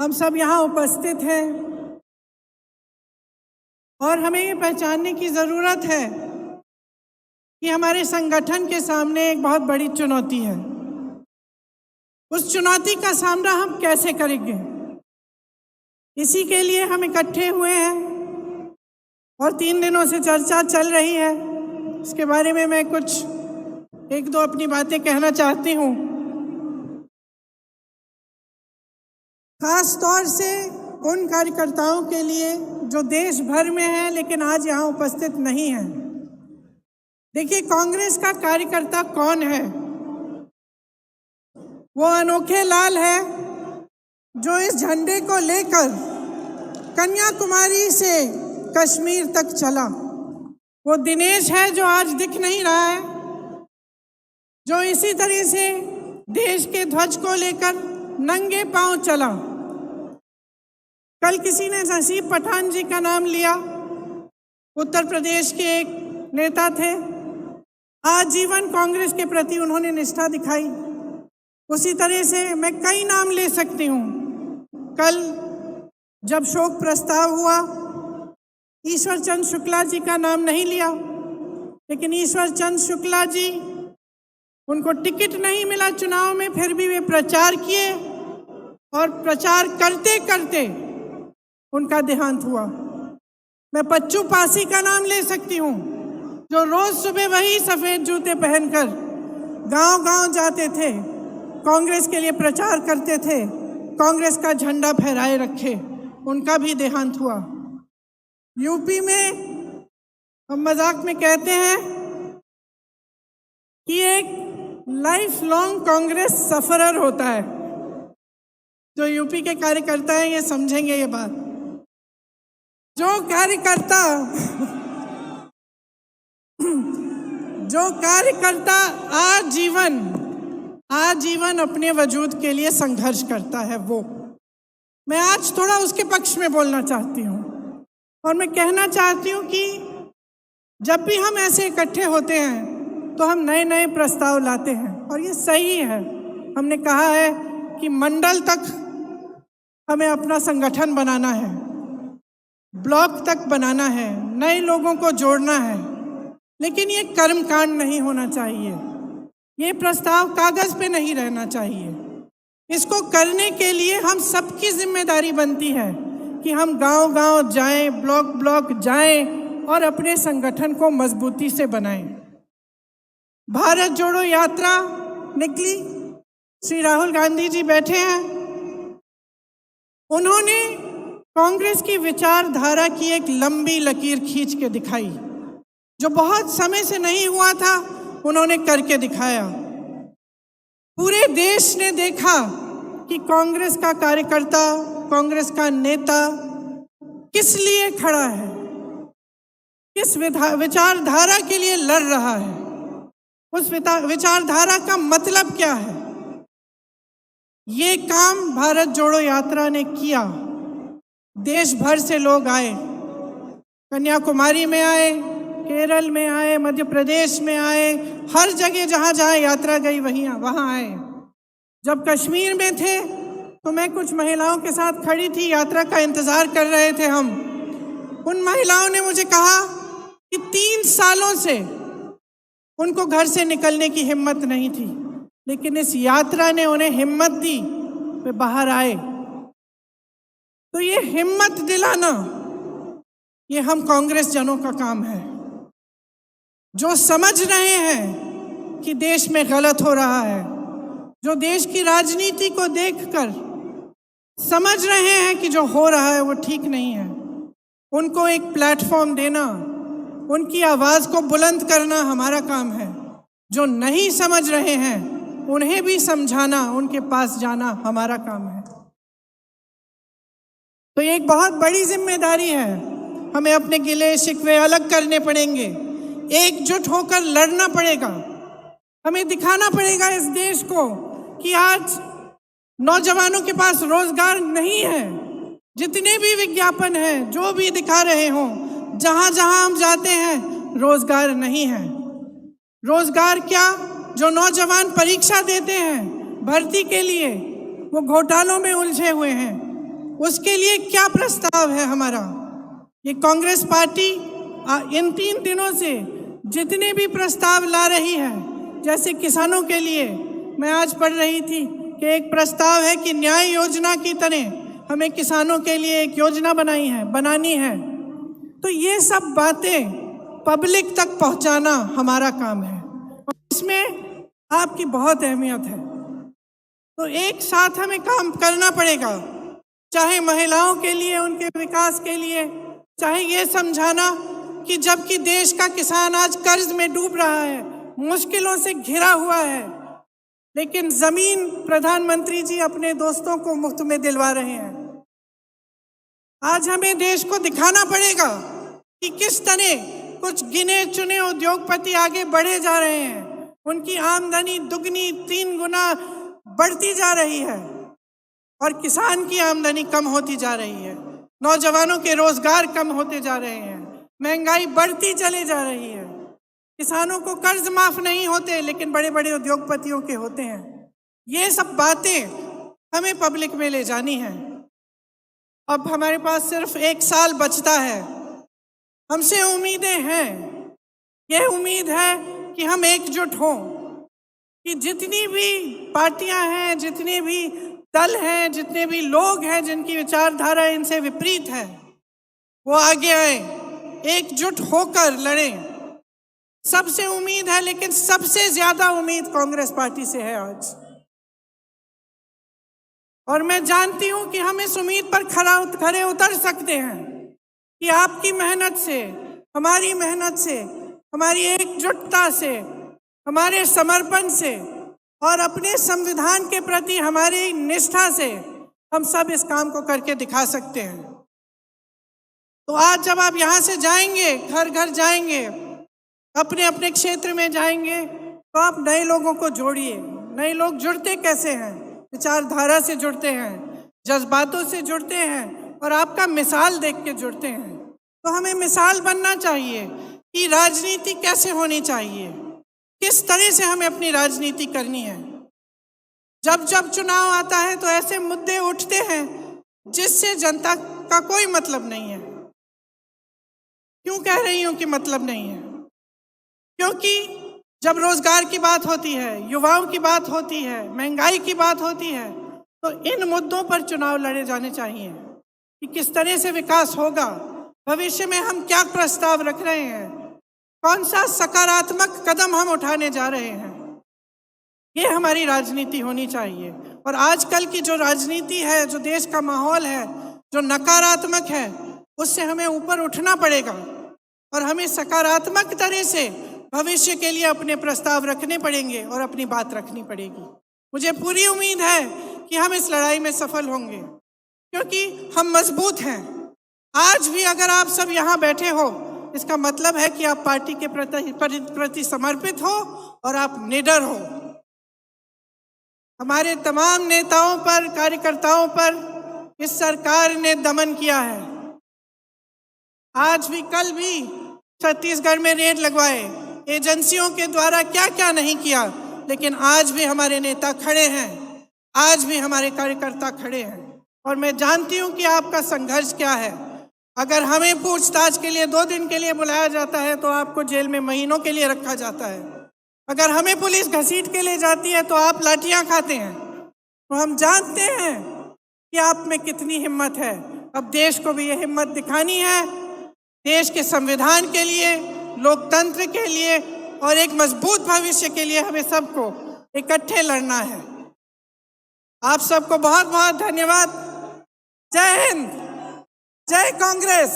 हम सब यहाँ उपस्थित हैं और हमें ये पहचानने की ज़रूरत है कि हमारे संगठन के सामने एक बहुत बड़ी चुनौती है। उस चुनौती का सामना हम कैसे करेंगे, इसी के लिए हम इकट्ठे हुए हैं और 3 दिनों से चर्चा चल रही है। इसके बारे में मैं कुछ 1-2 अपनी बातें कहना चाहती हूँ। खास तौर से उन कार्यकर्ताओं के लिए जो देश भर में हैं लेकिन आज यहाँ उपस्थित नहीं हैं। देखिए, कांग्रेस का कार्यकर्ता कौन है? वो अनोखे लाल है जो इस झंडे को लेकर कन्याकुमारी से कश्मीर तक चला। वो दिनेश है जो आज दिख नहीं रहा है, जो इसी तरह से देश के ध्वज को लेकर नंगे पांव चला। कल किसी ने नसीब पठान जी का नाम लिया, उत्तर प्रदेश के एक नेता थे। आजीवन कांग्रेस के प्रति उन्होंने निष्ठा दिखाई। उसी तरह से मैं कई नाम ले सकती हूँ। कल जब शोक प्रस्ताव हुआ, ईश्वर चंद्र शुक्ला जी का नाम नहीं लिया, लेकिन ईश्वर चंद्र शुक्ला जी, उनको टिकट नहीं मिला चुनाव में, फिर भी वे प्रचार किए और प्रचार करते करते उनका देहांत हुआ। मैं पच्चू पासी का नाम ले सकती हूँ, जो रोज सुबह वही सफेद जूते पहनकर गांव-गांव जाते थे, कांग्रेस के लिए प्रचार करते थे, कांग्रेस का झंडा फहराए रखे। उनका भी देहांत हुआ। यूपी में हम मजाक में कहते हैं कि एक लाइफ लॉन्ग कांग्रेस सफरर होता है। जो यूपी के कार्यकर्ता हैं ये समझेंगे ये बात। जो कार्यकर्ता आजीवन अपने वजूद के लिए संघर्ष करता है, वो मैं आज थोड़ा उसके पक्ष में बोलना चाहती हूँ। और मैं कहना चाहती हूँ कि जब भी हम ऐसे इकट्ठे होते हैं तो हम नए नए प्रस्ताव लाते हैं और ये सही है। हमने कहा है कि मंडल तक हमें अपना संगठन बनाना है, ब्लॉक तक बनाना है, नए लोगों को जोड़ना है, लेकिन ये कर्मकांड नहीं होना चाहिए। ये प्रस्ताव कागज पे नहीं रहना चाहिए। इसको करने के लिए हम सबकी जिम्मेदारी बनती है कि हम गांव-गांव जाएं, ब्लॉक जाएं और अपने संगठन को मजबूती से बनाएं। भारत जोड़ो यात्रा निकली, श्री राहुल गांधी जी बैठे हैं। उन्होंने कांग्रेस की विचारधारा की एक लंबी लकीर खींच के दिखाई। जो बहुत समय से नहीं हुआ था, उन्होंने करके दिखाया। पूरे देश ने देखा कि कांग्रेस का कार्यकर्ता, कांग्रेस का नेता किस लिए खड़ा है, किस विचारधारा के लिए लड़ रहा है, उस विचारधारा का मतलब क्या है। ये काम भारत जोड़ो यात्रा ने किया। देश भर से लोग आए, कन्याकुमारी में आए, केरल में आए, मध्य प्रदेश में आए, हर जगह जहाँ जहाँ यात्रा गई वहाँ आए। जब कश्मीर में थे तो मैं कुछ महिलाओं के साथ खड़ी थी, यात्रा का इंतजार कर रहे थे हम। उन महिलाओं ने मुझे कहा कि 3 सालों से उनको घर से निकलने की हिम्मत नहीं थी, लेकिन इस यात्रा ने उन्हें हिम्मत दी, वे बाहर आए। तो ये हिम्मत दिलाना, ये हम कांग्रेस जनों का काम है, जो समझ रहे हैं कि देश में गलत हो रहा है, जो देश की राजनीति को देखकर समझ रहे हैं कि जो हो रहा है वो ठीक नहीं है। उनको एक प्लेटफॉर्म देना, उनकी आवाज को बुलंद करना हमारा काम है। जो नहीं समझ रहे हैं उन्हें भी समझाना, उनके पास जाना हमारा काम है। तो ये एक बहुत बड़ी जिम्मेदारी है। हमें अपने गिले शिकवे अलग करने पड़ेंगे, एकजुट होकर लड़ना पड़ेगा। हमें दिखाना पड़ेगा इस देश को कि आज नौजवानों के पास रोजगार नहीं है। जितने भी विज्ञापन हैं, जो भी दिखा रहे हों, जहां जहां हम जाते हैं रोजगार नहीं है। रोजगार क्या, जो नौजवान परीक्षा देते हैं भर्ती के लिए, वो घोटालों में उलझे हुए हैं। उसके लिए क्या प्रस्ताव है हमारा। ये कांग्रेस पार्टी इन 3 दिनों से जितने भी प्रस्ताव ला रही है, जैसे किसानों के लिए मैं आज पढ़ रही थी कि एक प्रस्ताव है कि न्याय योजना की तरह हमें किसानों के लिए एक योजना बनानी है। तो ये सब बातें पब्लिक तक पहुंचाना हमारा काम है और इसमें आपकी बहुत अहमियत है। तो एक साथ हमें काम करना पड़ेगा, चाहे महिलाओं के लिए, उनके विकास के लिए, चाहे ये समझाना कि जबकि देश का किसान आज कर्ज में डूब रहा है, मुश्किलों से घिरा हुआ है, लेकिन जमीन प्रधानमंत्री जी अपने दोस्तों को मुफ्त में दिलवा रहे हैं। आज हमें देश को दिखाना पड़ेगा कि किस तरह कुछ गिने चुने उद्योगपति आगे बढ़े जा रहे हैं, उनकी आमदनी दुगनी 3 गुना बढ़ती जा रही है और किसान की आमदनी कम होती जा रही है, नौजवानों के रोजगार कम होते जा रहे हैं, महंगाई बढ़ती चली जा रही है, किसानों को कर्ज माफ नहीं होते लेकिन बड़े बड़े उद्योगपतियों के होते हैं। ये सब बातें हमें पब्लिक में ले जानी है। अब हमारे पास सिर्फ 1 साल बचता है, हमसे उम्मीदें हैं। ये उम्मीद है कि हम एकजुट हों, कि जितनी भी पार्टियां हैं, जितने भी दल हैं, जितने भी लोग हैं जिनकी विचारधारा इनसे विपरीत है, वो आगे आए, एकजुट होकर लड़ें। सबसे उम्मीद है, लेकिन सबसे ज्यादा उम्मीद कांग्रेस पार्टी से है आज। और मैं जानती हूं कि हम इस उम्मीद पर खरे उतर सकते हैं कि आपकी मेहनत से, हमारी मेहनत से, हमारी एकजुटता से, हमारे समर्पण से और अपने संविधान के प्रति हमारी निष्ठा से हम सब इस काम को करके दिखा सकते हैं। तो आज जब आप यहाँ से जाएंगे, घर घर जाएंगे, अपने अपने क्षेत्र में जाएंगे, तो आप नए लोगों को जोड़िए। नए लोग जुड़ते कैसे हैं? विचारधारा से जुड़ते हैं, जज्बातों से जुड़ते हैं और आपका मिसाल देख के जुड़ते हैं। तो हमें मिसाल बनना चाहिए कि राजनीति कैसे होनी चाहिए, किस तरह से हमें अपनी राजनीति करनी है। जब जब चुनाव आता है तो ऐसे मुद्दे उठते हैं जिससे जनता का कोई मतलब नहीं है। क्यों कह रही हूं कि मतलब नहीं है? क्योंकि जब रोजगार की बात होती है, युवाओं की बात होती है, महंगाई की बात होती है, तो इन मुद्दों पर चुनाव लड़े जाने चाहिए कि किस तरह से विकास होगा, भविष्य में हम क्या प्रस्ताव रख रहे हैं, कौन सा सकारात्मक कदम हम उठाने जा रहे हैं। ये हमारी राजनीति होनी चाहिए। और आजकल की जो राजनीति है, जो देश का माहौल है, जो नकारात्मक है, उससे हमें ऊपर उठना पड़ेगा और हमें सकारात्मक तरह से भविष्य के लिए अपने प्रस्ताव रखने पड़ेंगे और अपनी बात रखनी पड़ेगी। मुझे पूरी उम्मीद है कि हम इस लड़ाई में सफल होंगे, क्योंकि हम मजबूत हैं। आज भी अगर आप सब यहाँ बैठे हो, इसका मतलब है कि आप पार्टी के प्रति समर्पित हो और आप निडर हो। हमारे तमाम नेताओं पर, कार्यकर्ताओं पर इस सरकार ने दमन किया है। आज भी, कल भी छत्तीसगढ़ में रेड लगवाए, एजेंसियों के द्वारा क्या क्या नहीं किया, लेकिन आज भी हमारे नेता खड़े हैं, आज भी हमारे कार्यकर्ता खड़े हैं। और मैं जानती हूं कि आपका संघर्ष क्या है। अगर हमें पूछताछ के लिए 2 दिन के लिए बुलाया जाता है तो आपको जेल में महीनों के लिए रखा जाता है। अगर हमें पुलिस घसीट के ले जाती है तो आप लाठियां खाते हैं। तो हम जानते हैं कि आप में कितनी हिम्मत है। अब देश को भी ये हिम्मत दिखानी है, देश के संविधान के लिए, लोकतंत्र के लिए और एक मजबूत भविष्य के लिए हमें सबको इकट्ठे लड़ना है। आप सबको बहुत बहुत धन्यवाद। जय हिंद, जय कांग्रेस।